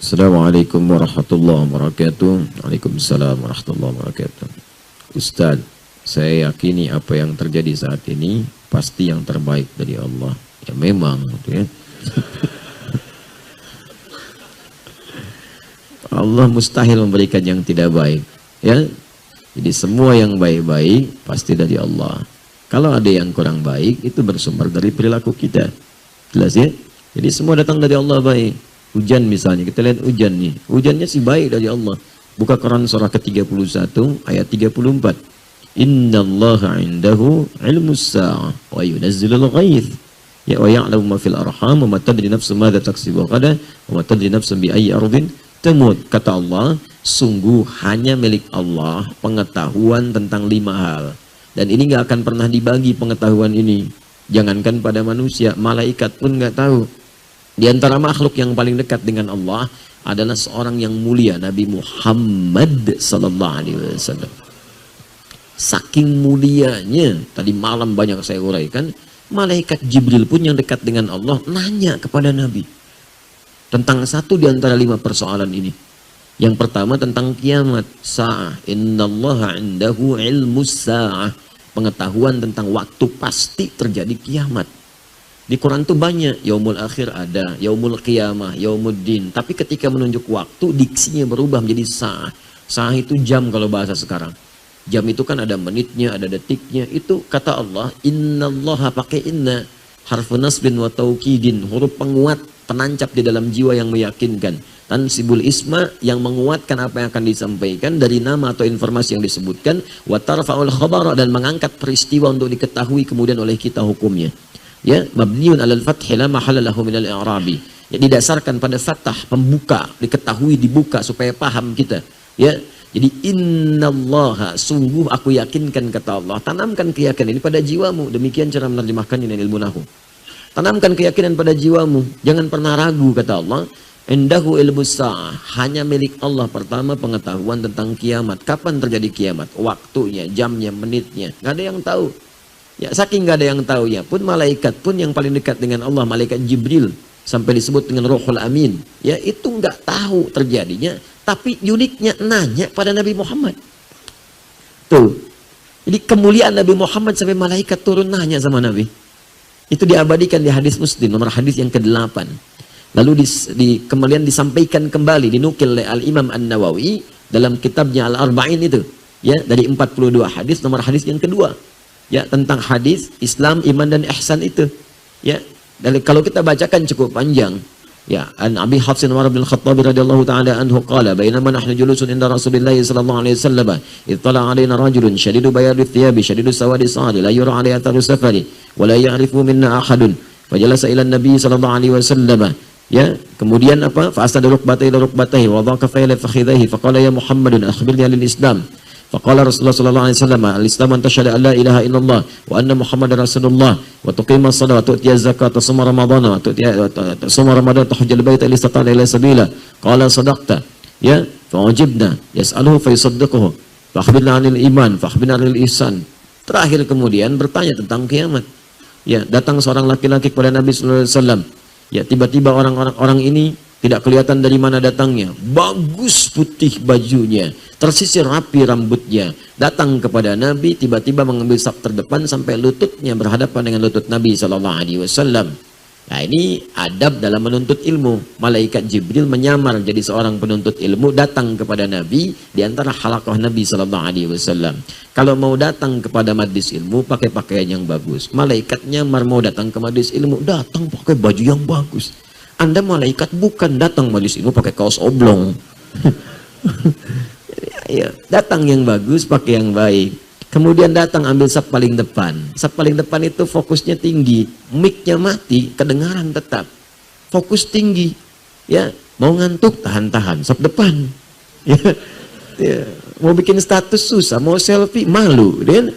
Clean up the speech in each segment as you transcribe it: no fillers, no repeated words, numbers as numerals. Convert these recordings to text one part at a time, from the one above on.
Assalamualaikum warahmatullahi wabarakatuh. Waalaikumsalam warahmatullahi wabarakatuh. Ustaz, saya yakini apa yang terjadi saat ini pasti yang terbaik dari Allah. Ya memang, gitu ya. Allah mustahil memberikan yang tidak baik, ya. Jadi semua yang baik-baik pasti dari Allah. Kalau ada yang kurang baik itu bersumber dari perilaku kita. Jelas ya? Jadi semua datang dari Allah baik. Hujan misalnya, kita lihat hujan nih. Hujannya sih baik dari Allah. Buka Quran surah ke-31 ayat 34. Innallaha 'indahu 'ilmus sa'ah wa yunazzilul ghaits. Ya wa ya'lamu ma fil arham wa ma tadri nafsun madza taksibu ghadan wa ma tadri nafsun bi ayyi ardin tamut. Kata Allah, sungguh hanya milik Allah pengetahuan tentang 5 hal. Dan ini nggak akan pernah dibagi pengetahuan ini. Jangankan pada manusia, malaikat pun nggak tahu. Di antara makhluk yang paling dekat dengan Allah adalah seorang yang mulia, Nabi Muhammad sallallahu alaihi wasallam. Saking mulianya, tadi malam banyak saya uraikan, malaikat Jibril pun yang dekat dengan Allah nanya kepada Nabi tentang satu di antara 5 persoalan ini. Yang pertama tentang kiamat, sa'ah. Innallaha 'indahu 'ilmus sa'ah. Pengetahuan tentang waktu pasti terjadi kiamat. Di Quran tuh banyak, yaumul akhir ada, yaumul qiyamah, yaumuddin. Tapi ketika menunjuk waktu, diksinya berubah menjadi sa'ah. Sa'ah itu jam kalau bahasa sekarang. Jam itu kan ada menitnya, ada detiknya. Itu kata Allah, innallaha pakai inna. Harfu nasbin wa taukidin. Huruf penguat, penancap di dalam jiwa yang meyakinkan. Tansibul isma yang menguatkan apa yang akan disampaikan dari nama atau informasi yang disebutkan. Wa tarfa'ul khabara dan mengangkat peristiwa untuk diketahui kemudian oleh kita hukumnya. Ya, mabniun 'alal fathi la mahalla lahu minal i'rabi. Ya, didasarkan pada fathah, pembuka, diketahui, dibuka supaya paham kita. Ya. Jadi innallaha, sungguh aku yakinkan kata Allah. Tanamkan keyakinan ini pada jiwamu. Demikian cara menerjemahkannya dengan ilmu nahwu. Tanamkan keyakinan pada jiwamu. Jangan pernah ragu kata Allah. Indahu ilmus sa'ah, hanya milik Allah pertama pengetahuan tentang kiamat. Kapan terjadi kiamat? Waktunya, jamnya, menitnya. Nggak ada yang tahu. Ya, saking nggak ada yang tahu ya, pun malaikat pun yang paling dekat dengan Allah, malaikat Jibril, sampai disebut dengan Ruhul Amin, ya itu nggak tahu terjadinya, tapi uniknya nanya pada Nabi Muhammad. Tuh, jadi kemuliaan Nabi Muhammad sampai malaikat turun nanya sama Nabi. Itu diabadikan di hadis Muslim, nomor hadis yang ke-8. Lalu kemudian disampaikan kembali, dinukil oleh Al-Imam An-Nawawi dalam kitabnya Al-Arba'in itu, ya dari 42 hadis, nomor hadis yang kedua. Ya, tentang hadis Islam, iman dan ihsan itu. Ya, dan kalau kita bacakan cukup panjang. Ya, an Abi Hafsin Umar bin Khattab radhiyallahu taala anhu qala bainama nahnu julusun inda Rasulillah sallallahu alaihi wasallam ittala alaina rajulun shadidu bayadi thiyabi shadidu sawadi sa'ali la yura alaihi atharu safari wa la ya'rifu minna ahadun fajalasa ila an-nabi sallallahu alaihi wasallam. Ya, kemudian apa? Fa asnada rukbatayhi ila rukbatayhi wa dhaqa fa ila fakhidhihi fa qala ya Muhammadun akhbirni anil Islam. Faqala Rasulullah sallallahu alaihi wasallam, al-Islam an tashhadu an la ilaha illallah wa anna Muhammadar Rasulullah wa tuqima as-salat wa tu'ti az-zakat wa suma ramadhana wa tu'ti suma ramadan tahujjal baita istata'a ila sabila. Qala sadaqta. Ya, fa wajibna yas'aluhu fa yusaddiquhu. Fa akhbirna 'anil iman, fa akhbirna 'anil ihsan. Terakhir kemudian bertanya tentang kiamat. Ya, datang seorang laki-laki kepada Nabi sallallahu alaihi wasallam. Ya, tiba-tiba orang ini tidak kelihatan dari mana datangnya. Bagus putih bajunya, tersisir rapi rambutnya. Datang kepada Nabi, tiba-tiba mengambil saf terdepan sampai lututnya berhadapan dengan lutut Nabi sallallahu alaihi wasallam. Nah, ini adab dalam menuntut ilmu. Malaikat Jibril menyamar jadi seorang penuntut ilmu, datang kepada Nabi di antara halaqah Nabi sallallahu alaihi wasallam. Kalau mau datang kepada majlis ilmu pakai pakaian yang bagus. Malaikat nyamar mau datang ke majlis ilmu, datang pakai baju yang bagus. Anda malaikat bukan datang majlis ilmu pakai kaos oblong. Ya, datang yang bagus, pakai yang baik. Kemudian datang ambil saf paling depan. Saf paling depan itu fokusnya tinggi, mic-nya mati, kedengaran tetap. Fokus tinggi. Ya, mau ngantuk tahan-tahan saf depan. Ya, ya. Mau bikin status susah, mau selfie malu, dia.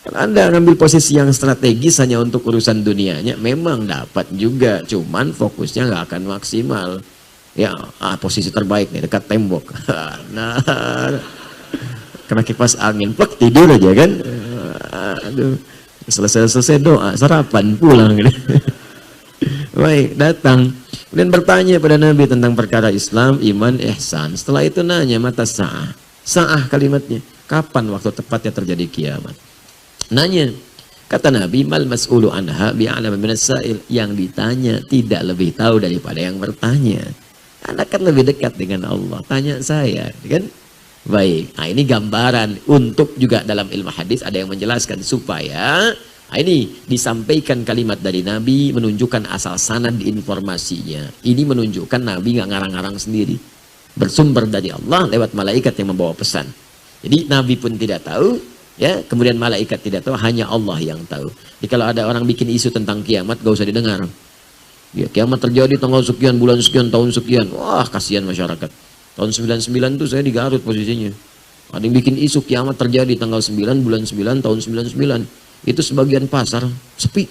Anda ngambil posisi yang strategis hanya untuk urusan dunianya, memang dapat juga, cuman fokusnya nggak akan maksimal. Ya, posisi terbaik nih dekat tembok. Nah, kena kipas angin, plek tidur aja kan. Aduh, selesai doa, sarapan pulang. Baik, datang. Kemudian bertanya pada Nabi tentang perkara Islam, iman, ihsan. Setelah itu nanya mata sa'ah. Sa'ah kalimatnya. Kapan waktu tepatnya terjadi kiamat? Nanya. Kata Nabi, mal mas'ulu anha bi'alama minas sa'il. Yang ditanya tidak lebih tahu daripada yang bertanya. Anda kan lebih dekat dengan Allah. Tanya saya, kan? Baik. Nah, ini gambaran untuk juga dalam ilmu hadis ada yang menjelaskan supaya ini disampaikan kalimat dari Nabi menunjukkan asal sanad informasinya. Ini menunjukkan Nabi nggak ngarang-ngarang sendiri. Bersumber dari Allah lewat malaikat yang membawa pesan. Jadi Nabi pun tidak tahu, ya, kemudian malaikat tidak tahu, hanya Allah yang tahu. Jadi kalau ada orang bikin isu tentang kiamat, gak usah didengar. Ya, kiamat terjadi tanggal sekian, bulan sekian, tahun sekian. Wah, kasihan masyarakat. Tahun 99 tuh saya di Garut posisinya. Ada yang bikin isu kiamat terjadi tanggal 9, bulan 9, tahun 99. Itu sebagian pasar sepi.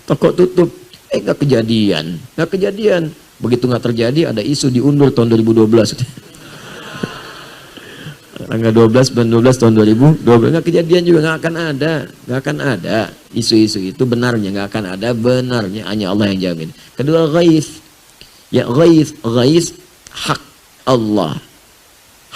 Toko tutup. Nggak kejadian. Nggak kejadian. Begitu nggak terjadi, ada isu diundur tahun 2012. Tanggal 12, bulan 12 tahun 2012. Nggak kejadian juga, nggak akan ada. Nggak akan ada. Isu-isu itu benarnya, nggak akan ada benarnya. Hanya Allah yang jamin. Kedua, ghaith. Ya, ghaith. Ghaith hak Allah.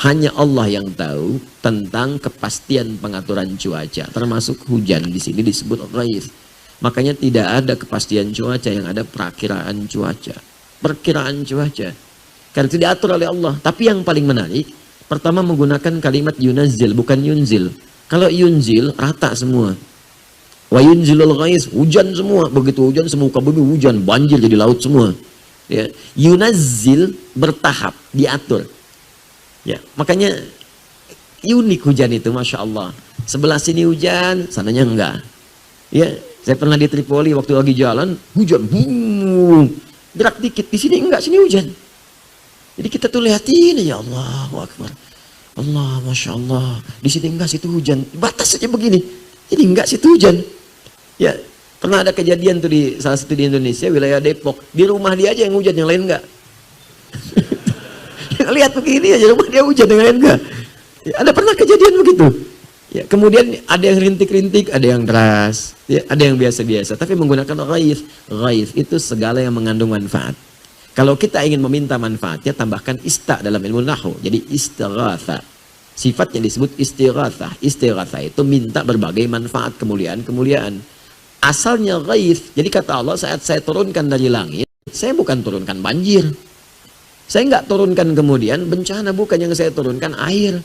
Hanya Allah yang tahu tentang kepastian pengaturan cuaca, termasuk hujan. Di sini disebut ghaith. Makanya tidak ada kepastian cuaca, yang ada perakiraan cuaca. Perkiraan cuaca. Karena itu diatur oleh Allah. Tapi yang paling menarik, pertama menggunakan kalimat yunazzil, bukan yunzil. Kalau yunzil, rata semua. Wa yunzilul ghaith, hujan semua. Begitu hujan, semuka bumi hujan, banjir jadi laut semua. Ya. Yunazzil bertahap, diatur. Ya, makanya unik hujan itu, Masya Allah. Sebelah sini hujan, sananya enggak. Ya, saya pernah di Tripoli waktu lagi jalan, hujan, gerak dikit, di sini enggak, sini hujan. Jadi kita tuh lihatin, ya Allah, Akbar. Allah, Masya Allah. Di sini enggak, situ hujan. Batas saja begini. Ini enggak, situ hujan. Ya, pernah ada kejadian tuh di salah satu di Indonesia, wilayah Depok. Di rumah dia aja yang hujan, yang lain enggak. Lihat begini aja, rumah dia hujan, yang lain enggak. Ya, ada pernah kejadian begitu. Ya, kemudian ada yang rintik-rintik, ada yang deras, ya, ada yang biasa-biasa. Tapi menggunakan ghaith. Ghaith itu segala yang mengandung manfaat. Kalau kita ingin meminta manfaatnya, tambahkan ista dalam ilmu nahwu. Jadi istighatha. Sifatnya disebut istighatha. Istighatha itu minta berbagai manfaat, kemuliaan-kemuliaan. Asalnya ghaith. Jadi kata Allah, saat saya turunkan dari langit, saya bukan turunkan banjir. Saya nggak turunkan kemudian bencana, bukan yang saya turunkan air.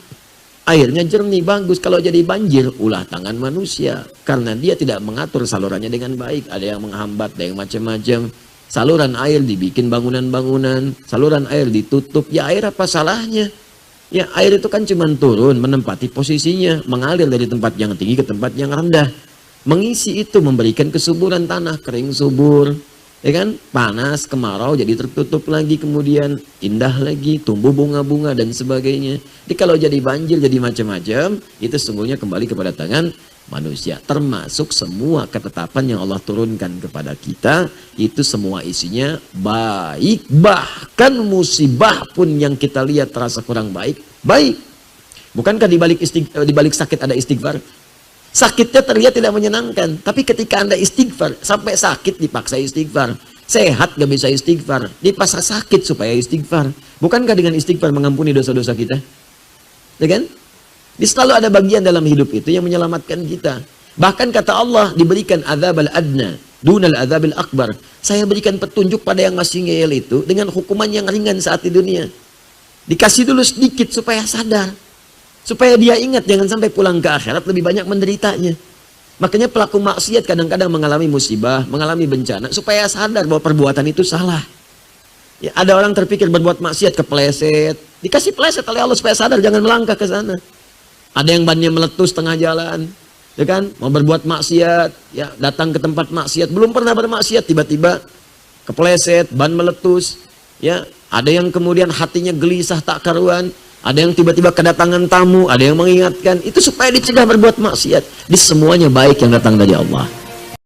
Airnya jernih, bagus. Kalau jadi banjir, ulah tangan manusia. Karena dia tidak mengatur salurannya dengan baik. Ada yang menghambat, ada yang macam-macam. Saluran air dibikin bangunan-bangunan. Saluran air ditutup. Ya, air apa salahnya? Ya, air itu kan cuma turun, menempati posisinya. Mengalir dari tempat yang tinggi ke tempat yang rendah. Mengisi itu, memberikan kesuburan tanah. Kering subur. Ya kan? Panas, kemarau, jadi tertutup lagi, kemudian indah lagi, tumbuh bunga-bunga dan sebagainya. Jadi kalau jadi banjir, jadi macam-macam, itu sesungguhnya kembali kepada tangan manusia. Termasuk semua ketetapan yang Allah turunkan kepada kita, itu semua isinya baik. Bahkan musibah pun yang kita lihat terasa kurang baik, baik. Bukankah di balik sakit ada istighfar? Sakitnya terlihat tidak menyenangkan. Tapi ketika Anda istighfar, sampai sakit dipaksa istighfar. Sehat gak bisa istighfar. Dipaksa sakit supaya istighfar. Bukankah dengan istighfar mengampuni dosa-dosa kita? Ya kan? Jadi selalu ada bagian dalam hidup itu yang menyelamatkan kita. Bahkan kata Allah, diberikan azab al-adna dunal azab al-akbar. Saya berikan petunjuk pada yang masih ngeyel itu dengan hukuman yang ringan saat di dunia. Dikasih dulu sedikit supaya sadar. Supaya dia ingat, jangan sampai pulang ke akhirat lebih banyak menderitanya. Makanya pelaku maksiat kadang-kadang mengalami musibah, mengalami bencana, supaya sadar bahwa perbuatan itu salah. Ya, ada orang terpikir berbuat maksiat, kepleset. Dikasih pleset oleh Allah supaya sadar, jangan melangkah ke sana. Ada yang bannya meletus tengah jalan. Ya kan? Mau berbuat maksiat, ya datang ke tempat maksiat, belum pernah bermaksiat, tiba-tiba kepleset, ban meletus. Ya, ada yang kemudian hatinya gelisah tak karuan. Ada yang tiba-tiba kedatangan tamu, ada yang mengingatkan. Itu supaya dicegah berbuat maksiat. Di semuanya baik yang datang dari Allah.